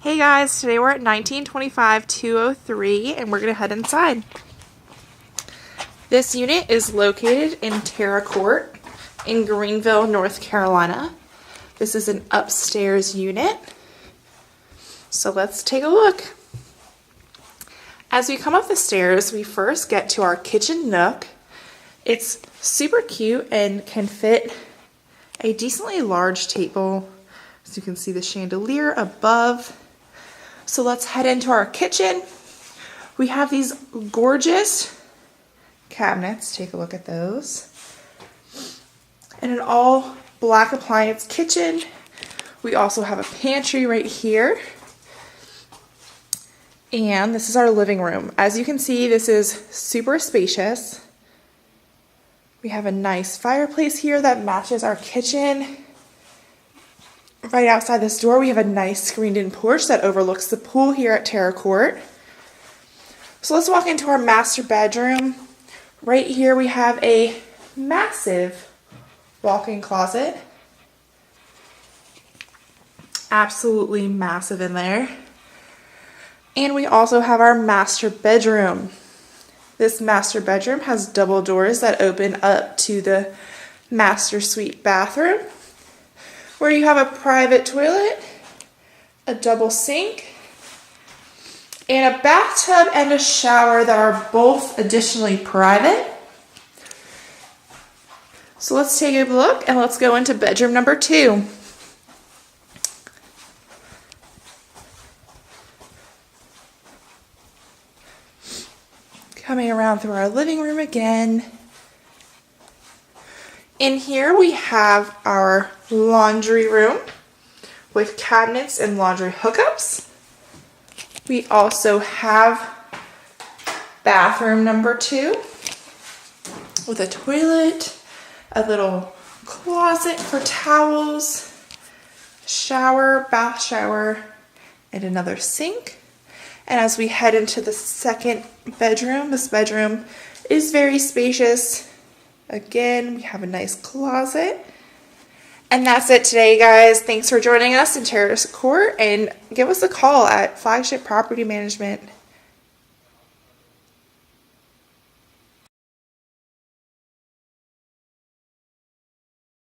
Hey guys, today we're at 1925 203 and we're going to head inside. This unit is located in Terra Court in Greenville, North Carolina. This is an upstairs unit. So let's take a look. As we come up the stairs, we first get to our kitchen nook. It's super cute and can fit a decently large table. As you can see, the chandelier above. So let's head into our kitchen. We have these gorgeous cabinets. Take a look at those. And an all black appliance kitchen. We also have a pantry right here. And this is our living room. As you can see, this is super spacious. We have a nice fireplace here that matches our kitchen. Right outside this door, we have a nice screened-in porch that overlooks the pool here at Terra Court. So let's walk into our master bedroom. Right here, we have a massive walk-in closet. Absolutely massive in there. And we also have our master bedroom. This master bedroom has double doors that open up to the master suite bathroom, where you have a private toilet, a double sink, and a bathtub and a shower that are both additionally private. So let's take a look and let's go into bedroom number 2. Coming around through our living room again. In here we have our laundry room with cabinets and laundry hookups. We also have bathroom number 2 with a toilet, a little closet for towels, shower, bath shower, and another sink. And as we head into the second bedroom, this bedroom is very spacious. Again, we have a nice closet. And that's it today, guys. Thanks for joining us in Terra Court, and give us a call at Flagship Property Management.